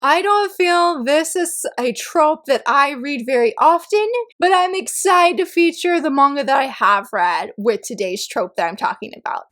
I don't feel this is a trope that I read very often, but I'm excited to feature the manga that I have read with today's trope that I'm talking about.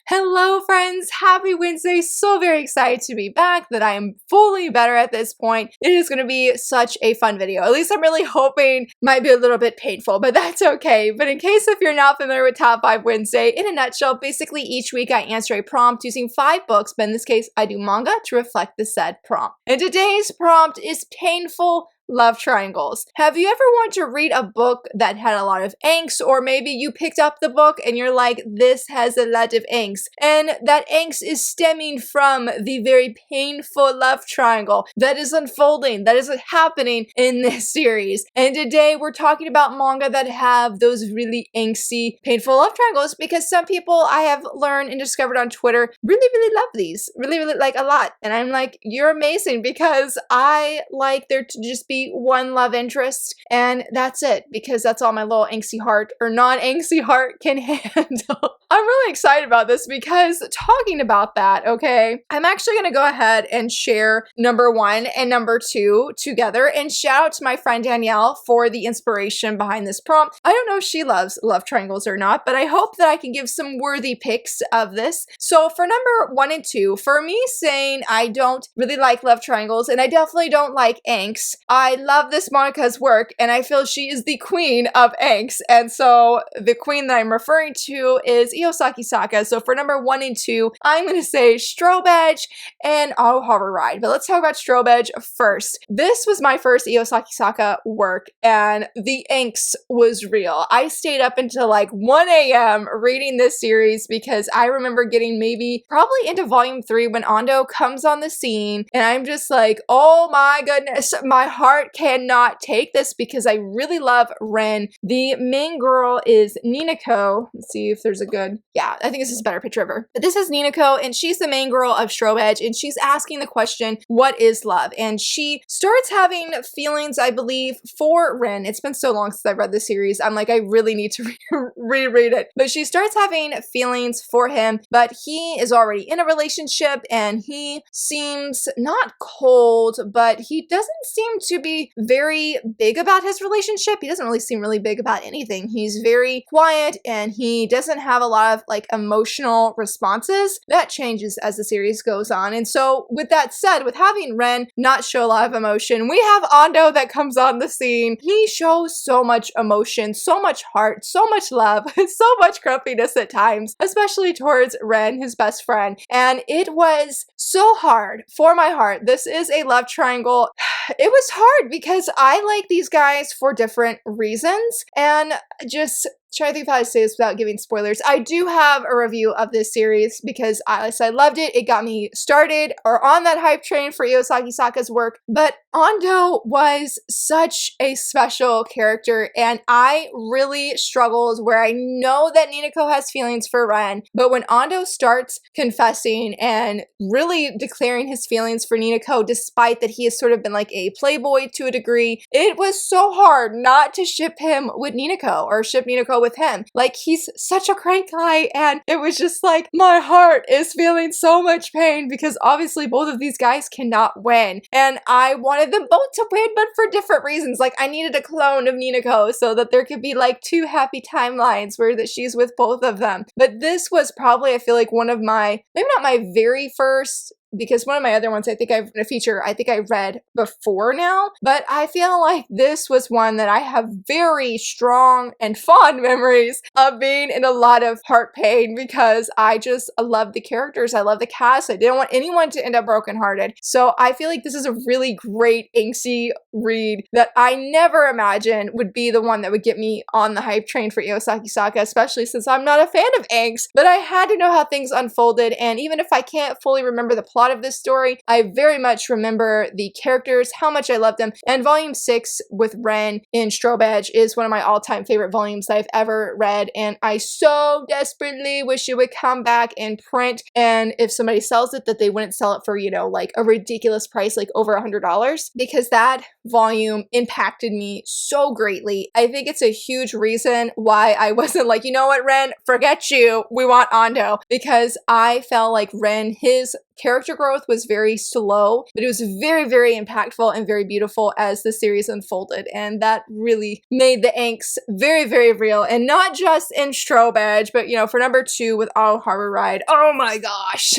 Hello friends, happy Wednesday. So very excited to be back, that I am fully better at this point. It is going to be such a fun video. At least I'm really hoping. Might be a little bit painful, but that's okay. But in case if you're not familiar with Top 5 Wednesday, in a nutshell, basically each week I answer a prompt using 5 books, but in this case I do manga to reflect the said prompt. And today's prompt is painful love triangles. Have you ever wanted to read a book that had a lot of angst, or maybe you picked up the book and you're like, this has a lot of angst, and that angst is stemming from the very painful love triangle that is unfolding, that is happening in this series. And today we're talking about manga that have those really angsty, painful love triangles, because some people I have learned and discovered on Twitter really love these, really like a lot. And I'm like, you're amazing, because I like there to just be one love interest, and that's it, because that's all my little angsty heart or non-angsty heart can handle. I'm really excited about this because talking about that, okay, I'm actually going to go ahead and share number 1 and number 2 together, and shout out to my friend Danielle for the inspiration behind this prompt. I don't know if she loves love triangles or not, but I hope that I can give some worthy picks of this. So for number 1 and 2, for me saying I don't really like love triangles, and I definitely don't like angst, I love this Monica's work, and I feel she is the queen of angst, and so the queen that I'm referring to is Iyosaki Saka. So for number 1 and 2, I'm going to say Strobe Edge and Auto Harbor Ride. But let's talk about Strobe Edge first. This was my first Iyosaki Saka work, and the angst was real. I stayed up until like 1 a.m. reading this series because I remember getting probably into volume 3 when Ando comes on the scene, and I'm just like, oh my goodness, my heart cannot take this, because I really love Ren. The main girl is Ninako. Let's see if there's a good, yeah, I think this is a better picture of her. But this is Ninako, and she's the main girl of Strobe Edge, and she's asking the question, what is love? And she starts having feelings, I believe, for Ren. It's been so long since I've read the series. I'm like, I really need to reread it. But she starts having feelings for him, but he is already in a relationship, and he seems not cold, but he doesn't seem to be very big about his relationship. He doesn't really seem really big about anything. He's very quiet, and he doesn't have a lot of like emotional responses. That changes as the series goes on. And so with that said, with having Ren not show a lot of emotion, we have Ando that comes on the scene. He shows so much emotion, so much heart, so much love, so much grumpiness at times, especially towards Ren, his best friend. And it was so hard for my heart. This is a love triangle. It was hard because I like these guys for different reasons, and just trying to think of how to say this without giving spoilers. I do have a review of this series because I loved it. It got me started or on that hype train for Iyosaki Saka's work. But Ando was such a special character, and I really struggled where I know that Ninako has feelings for Ren, but when Ando starts confessing and really declaring his feelings for Ninako, despite that he has sort of been like a playboy to a degree, it was so hard not to ship him with Ninako or ship Ninako with him. Like, he's such a great guy, and it was just like, my heart is feeling so much pain because obviously both of these guys cannot win, and I wanted them both to win, but for different reasons. Like, I needed a clone of Ninako so that there could be like 2 happy timelines where that she's with both of them. But this was probably, I feel like, one of my, maybe not my very first, because one of my other ones I think I've read before now, but I feel like this was one that I have very strong and fond memories of being in a lot of heart pain, because I just love the characters, I love the cast, I didn't want anyone to end up brokenhearted. So I feel like this is a really great angsty read that I never imagined would be the one that would get me on the hype train for Iyosaki Saka, especially since I'm not a fan of angst, but I had to know how things unfolded, and even if I can't fully remember the plot plot of this story. I very much remember the characters, how much I loved them, and volume 6 with Ren in Strobe Edge is one of my all-time favorite volumes I've ever read, and I so desperately wish it would come back in print, and if somebody sells it, that they wouldn't sell it for, you know, like a ridiculous price, like over $100, because that volume impacted me so greatly. I think it's a huge reason why I wasn't like, you know what, Ren, forget you, we want Ando, because I felt like Ren, his character growth was very slow, but it was very, very impactful and very beautiful as the series unfolded, and that really made the angst very, very real, and not just in Strobe Edge, but, you know, for number 2 with Auto Harbor Ride, oh my gosh.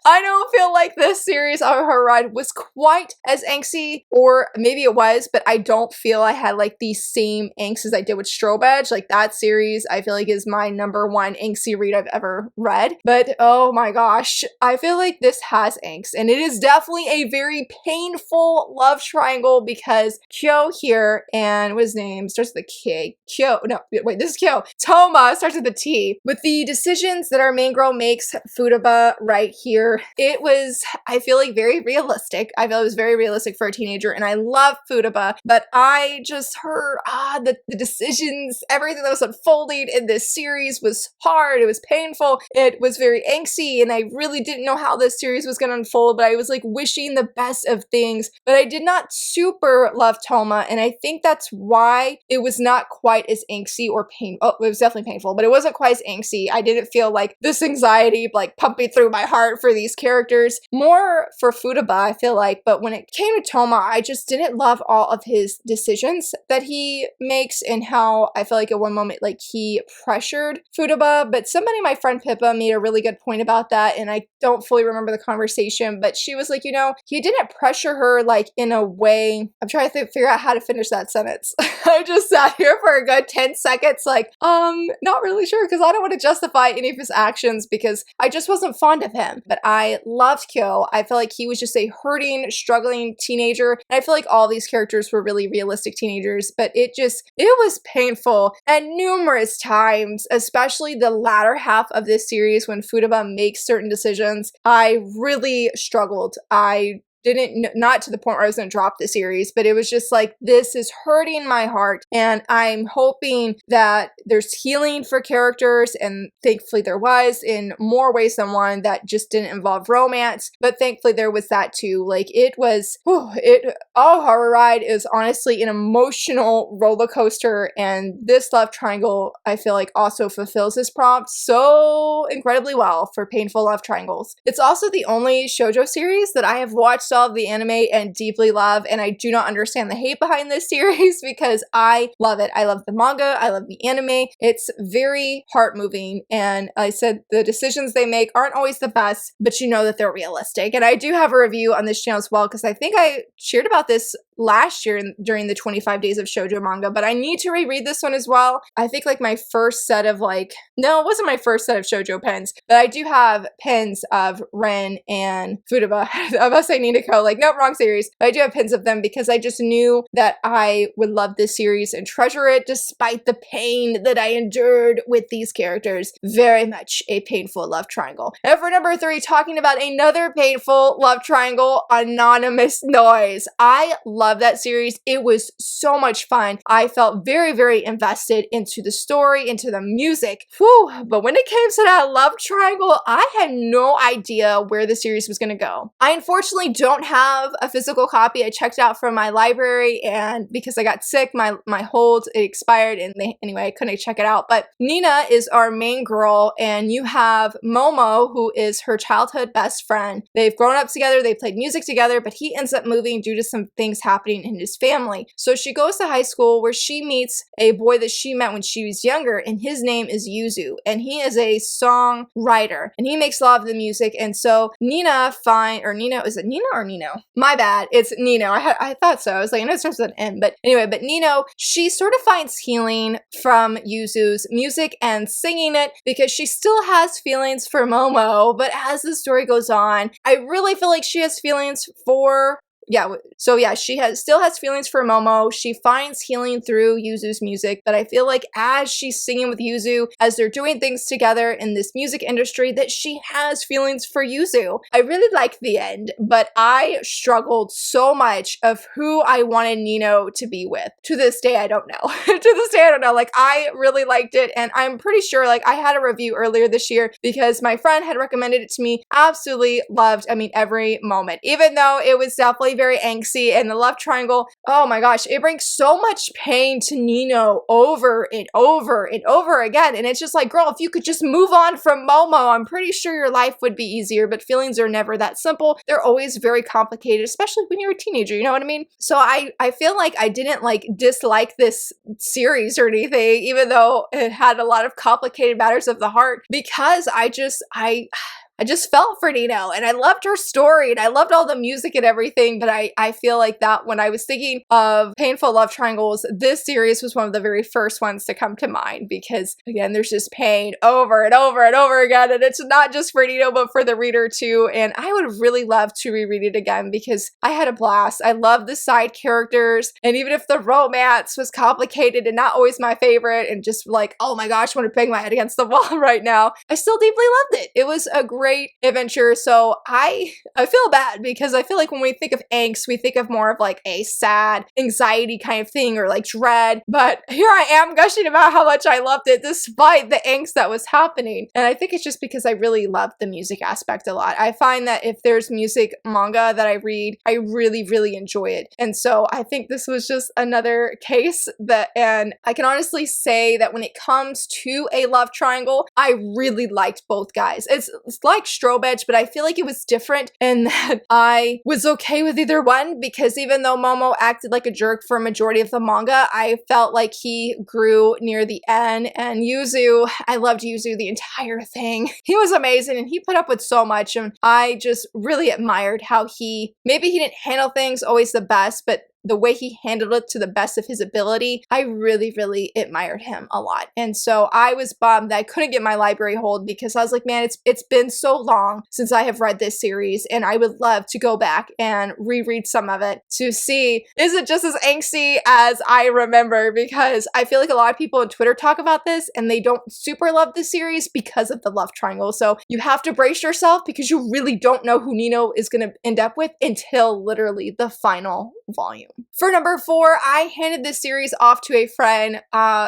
I don't feel like this series, Auto Harbor Ride, was quite as angsty, or maybe it was, but I don't feel I had like the same angst as I did with Strobe Edge. Like, that series, I feel like is my number 1 angsty read I've ever read, but oh my gosh, I feel like this has angst, and it is definitely a very painful love triangle because Kyo here, and what his name starts with a K. Kyo, no, wait, this is Kyo. Toma starts with a T. With the decisions that our main girl makes, Futaba right here, it was, I feel like, very realistic. I feel it was very realistic for a teenager, and I love Futaba, but I just heard, the decisions, everything that was unfolding in this series was hard, it was painful, it was very angsty, and I really didn't know how this series was going to unfold, but I was like wishing the best of things, but I did not super love Toma, and I think that's why it was not quite as angsty or painful. Oh, it was definitely painful, but it wasn't quite as angsty. I didn't feel like this anxiety like pumping through my heart for these characters. More for Futaba, I feel like, but when it came to Toma, I just didn't love all of his decisions that he makes, and how I feel like at one moment like he pressured Futaba, but somebody, my friend Pippa, made a really good point about that, and I don't fully remember the conversation, but she was like, you know, he didn't pressure her like in a way, I'm trying to figure out how to finish that sentence. I just sat here for a good 10 seconds like, not really sure, because I don't want to justify any of his actions because I just wasn't fond of him, but I loved Kyo. I feel like he was just a hurting, struggling teenager, and I feel like all these characters were really realistic teenagers, but it was painful at numerous times, especially the latter half of this series when Futaba makes certain decisions. I really struggled. I didn't, not to the point where I was going to drop the series, but it was just like, this is hurting my heart, and I'm hoping that there's healing for characters, and thankfully there was, in more ways than one, that just didn't involve romance, but thankfully there was that too. Like, it was, All Horror Ride is honestly an emotional roller coaster, and this love triangle, I feel like, also fulfills this prompt so incredibly well for painful love triangles. It's also the only shoujo series that I have watched all of the anime and deeply love, and I do not understand the hate behind this series because I love it. I love the manga, I love the anime. It's very heart-moving, and I said the decisions they make aren't always the best, but you know that they're realistic. And I do have a review on this channel as well, because I think I shared about this last year during the 25 days of shoujo manga, but I need to reread this one as well. I think like my first set of no, it wasn't my first set of shoujo pens, but I do have pens of Ren and Futaba. I must say Ninako, like, nope, wrong series. But I do have pens of them because I just knew that I would love this series and treasure it despite the pain that I endured with these characters. Very much a painful love triangle. And for number 3, talking about another painful love triangle, Anonymous Noise. I love that series. It was so much fun. I felt very, very invested into the story, into the music. Whew. But when it came to that love triangle, I had no idea where the series was going to go. I unfortunately don't have a physical copy. I checked out from my library, and because I got sick, my hold, it expired, and anyway, I couldn't check it out. But Nina is our main girl, and you have Momo, who is her childhood best friend. They've grown up together, they played music together, but he ends up moving due to some things happening in his family. So she goes to high school where she meets a boy that she met when she was younger, and his name is Yuzu, and he is a songwriter, and he makes a lot of the music. And so is it Nina or Nino? My bad, it's Nino. I thought so. I was like, I know it starts with an N, but anyway, but Nino, she sort of finds healing from Yuzu's music and singing it because she still has feelings for Momo, but as the story goes on, I really feel like she has feelings for she still has feelings for Momo. She finds healing through Yuzu's music, but I feel like as she's singing with Yuzu, as they're doing things together in this music industry, that she has feelings for Yuzu. I really liked the end, but I struggled so much of who I wanted Nino to be with. To this day, I don't know. To this day, I don't know. Like, I really liked it, and I'm pretty sure, like, I had a review earlier this year because my friend had recommended it to me. Absolutely loved, every moment. Even though it was definitely very angsty, and the love triangle, oh my gosh, it brings so much pain to Nino over and over and over again. And it's just like, girl, if you could just move on from Momo, I'm pretty sure your life would be easier, but feelings are never that simple. They're always very complicated, especially when you're a teenager, you know what I mean? So I feel like I didn't like dislike this series or anything, even though it had a lot of complicated matters of the heart, because I just felt for Nino, and I loved her story, and I loved all the music and everything, but I feel like that when I was thinking of painful love triangles, this series was one of the very first ones to come to mind, because again, there's just pain over and over and over again, and it's not just for Nino, but for the reader too, and I would really love to reread it again because I had a blast. I love the side characters, and even if the romance was complicated and not always my favorite, and just like, oh my gosh, I want to bang my head against the wall right now, I still deeply loved it. It was a great adventure. So I feel bad because I feel like when we think of angst, we think of more of like a sad anxiety kind of thing, or like dread. But here I am gushing about how much I loved it despite the angst that was happening. And I think it's just because I really love the music aspect a lot. I find that if there's music manga that I read, I really, really enjoy it. And so I think this was just another case and I can honestly say that when it comes to a love triangle, I really liked both guys. It's like Strobe Edge, but I feel like it was different in that I was okay with either one, because even though Momo acted like a jerk for a majority of the manga, I felt like he grew near the end. And Yuzu, I loved Yuzu the entire thing. He was amazing, and he put up with so much, and I just really admired how maybe he didn't handle things always the best, but the way he handled it to the best of his ability, I really, really admired him a lot. And so I was bummed that I couldn't get my library hold, because I was like, man, it's been so long since I have read this series, and I would love to go back and reread some of it to see, is it just as angsty as I remember? Because I feel like a lot of people on Twitter talk about this, and they don't super love the series because of the love triangle. So you have to brace yourself, because you really don't know who Nino is going to end up with until literally the final volume. For number 4, I handed this series off to a friend,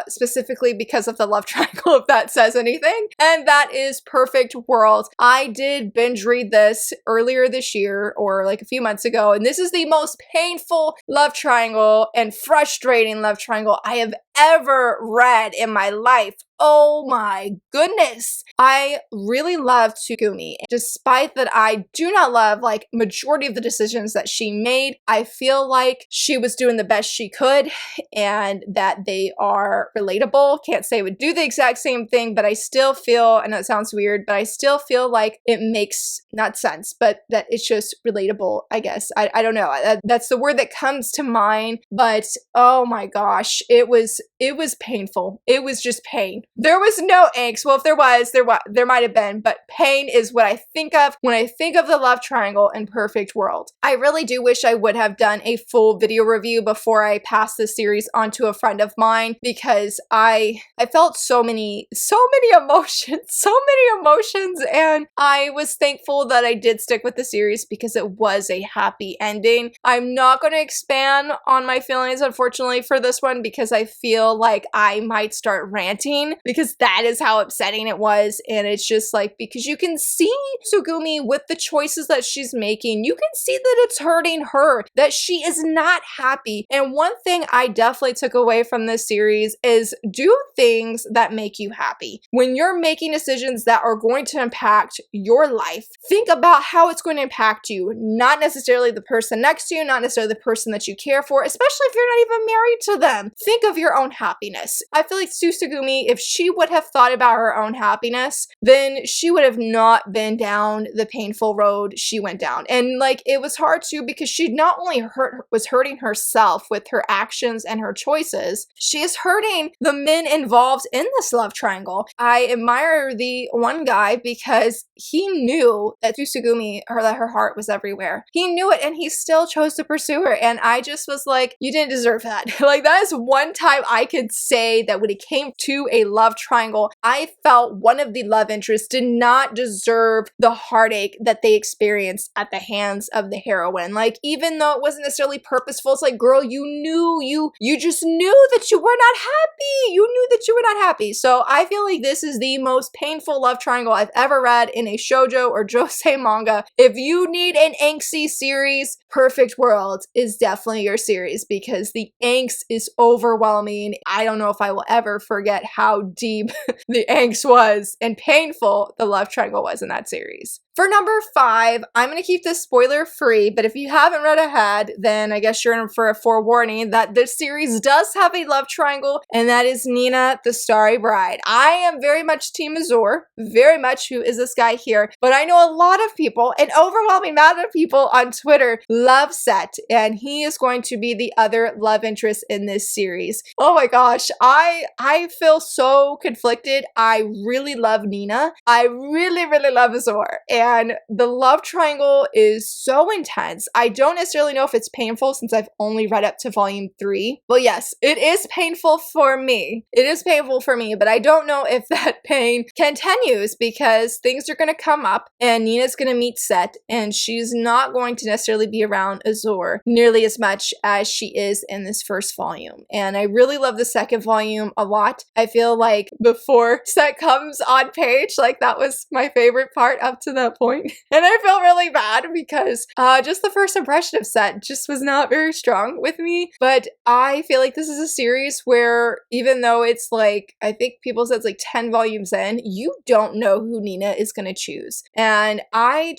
specifically because of the love triangle, if that says anything, and that is Perfect World. I did binge read this earlier this year, or like a few months ago, and this is the most painful love triangle and frustrating love triangle I have ever read in my life. Oh my goodness. I really love Tsugumi. Despite that I do not love like majority of the decisions that she made, I feel like she was doing the best she could, and that they are relatable. Can't say I would do the exact same thing, but I still feel, I know it sounds weird, but I still feel like it makes not sense, but that it's just relatable, I guess. I don't know. That's the word that comes to mind, but oh my gosh, it was painful. It was just pain. There was no angst. Well, if there might have been, but pain is what I think of when I think of the love triangle in Perfect World. I really do wish I would have done a full video review before I passed this series on to a friend of mine, because I felt so many emotions, and I was thankful that I did stick with the series because it was a happy ending. I'm not going to expand on my feelings, unfortunately, for this one, because I feel like I might start ranting, because that is how upsetting it was. And it's just like, because you can see Tsugumi with the choices that she's making, you can see that it's hurting her, that she is not happy. And one thing I definitely took away from this series is do things that make you happy. When you're making decisions that are going to impact your life, think about how it's going to impact you, not necessarily the person next to you, not necessarily the person that you care for, especially if you're not even married to them. Think of your own own happiness. I feel like Susugumi, if she would have thought about her own happiness, then she would have not been down the painful road she went down. And like, it was hard too because she not only was hurting herself with her actions and her choices, she is hurting the men involved in this love triangle. I admire the one guy because he knew that Susugumi, that her heart was everywhere. He knew it and he still chose to pursue her. And I just was like, you didn't deserve that. Like, that is one time I could say that when it came to a love triangle, I felt one of the love interests did not deserve the heartache that they experienced at the hands of the heroine. Like, even though it wasn't necessarily purposeful, it's like, girl, you knew, you just knew that you were not happy. You knew that you were not happy. So I feel like this is the most painful love triangle I've ever read in a shoujo or josei manga. If you need an angsty series, Perfect World is definitely your series because the angst is overwhelming. I don't know if I will ever forget how deep the angst was and painful the love triangle was in that series. For number 5, I'm going to keep this spoiler free, but if you haven't read ahead, then I guess you're in for a forewarning that this series does have a love triangle, and that is Nina, the Starry Bride. I am very much Team Azor, very much, who is this guy here, but I know a lot of people, an overwhelming amount of people on Twitter love Set, and he is going to be the other love interest in this series. Oh my gosh, I feel so conflicted. I really love Nina. I really, really love Azor, and the love triangle is so intense. I don't necessarily know if it's painful since I've only read up to volume 3. Well, yes, it is painful for me. It is painful for me, but I don't know if that pain continues because things are going to come up and Nina's going to meet Set and she's not going to necessarily be around Azor nearly as much as she is in this first volume. And I really love the second volume a lot. I feel like before Set comes on page, like that was my favorite part up to that point. And I feel really bad because just the first impression of Set just was not very strong with me. But I feel like this is a series where even though it's like, I think people said it's like 10 volumes in, you don't know who Nina is going to choose. And I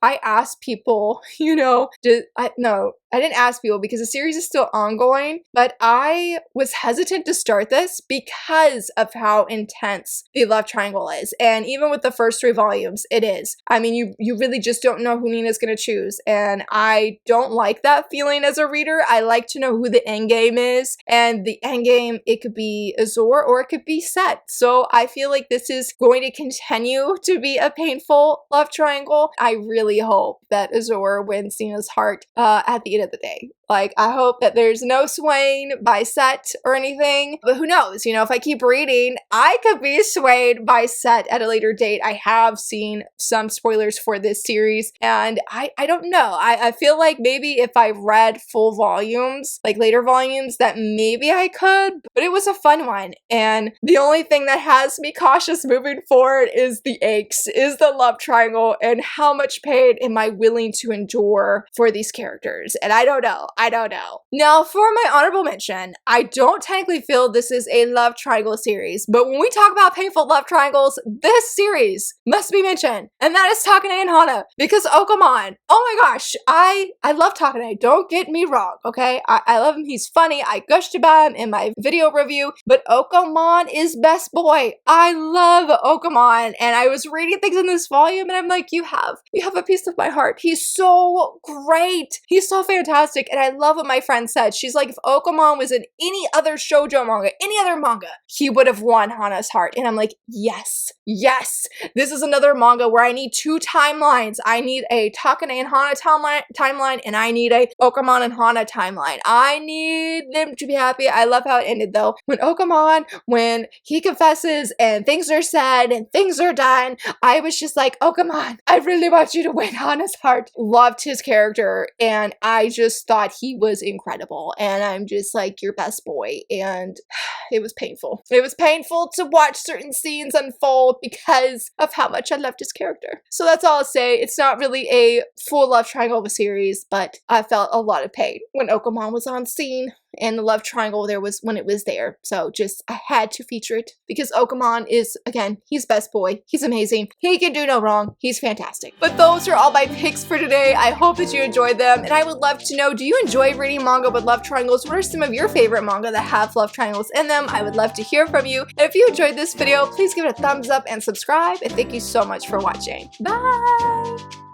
asked people, I didn't ask people because the series is still ongoing, but I was hesitant to start this because of how intense the love triangle is. And even with the first 3 volumes, it is. I mean, you really just don't know who Nina's going to choose. And I don't like that feeling as a reader. I like to know who the end game is. And the end game, it could be Azor or it could be Set. So I feel like this is going to continue to be a painful love triangle. I really hope that Azor wins Nina's heart at the end of the day. Like, I hope that there's no swaying by Set or anything, but who knows? You know, if I keep reading, I could be swayed by Set at a later date. I have seen some spoilers for this series, and I don't know. I feel like maybe if I read full volumes, like later volumes, that maybe I could, but it was a fun one. And the only thing that has me cautious moving forward is the angst, is the love triangle, and how much pain am I willing to endure for these characters? And I don't know. Now, for my honorable mention, I don't technically feel this is a love triangle series, but when we talk about painful love triangles, this series must be mentioned, and that is Takane and Hana, because Okamon, oh my gosh, I love Takane, don't get me wrong, okay? I love him, he's funny, I gushed about him in my video review, but Okamon is best boy. I love Okamon, and I was reading things in this volume, and I'm like, you have a piece of my heart. He's so great. He's so fantastic, and I love what my friend said. She's like, if Okamon was in any other shoujo manga, any other manga, he would have won Hana's heart. And I'm like, yes. This is another manga where I need 2 timelines. I need a Takane and Hana timeline, and I need a Okamon and Hana timeline. I need them to be happy. I love how it ended though. When he confesses and things are said and things are done, I was just like, Okamon, I really want you to win Hana's heart. Loved his character, and I just thought he was incredible, and I'm just like, your best boy. And it was painful. It was painful to watch certain scenes unfold because of how much I loved his character. So that's all I'll say. It's not really a full love triangle of a series, but I felt a lot of pain when Okamon was on scene. and the love triangle there was when it was there. So just, I had to feature it because Okamon is, again, he's best boy. He's amazing. He can do no wrong. He's fantastic. But those are all my picks for today. I hope that you enjoyed them, and I would love to know, do you enjoy reading manga with love triangles? What are some of your favorite manga that have love triangles in them? I would love to hear from you. And if you enjoyed this video, please give it a thumbs up and subscribe, and thank you so much for watching. Bye!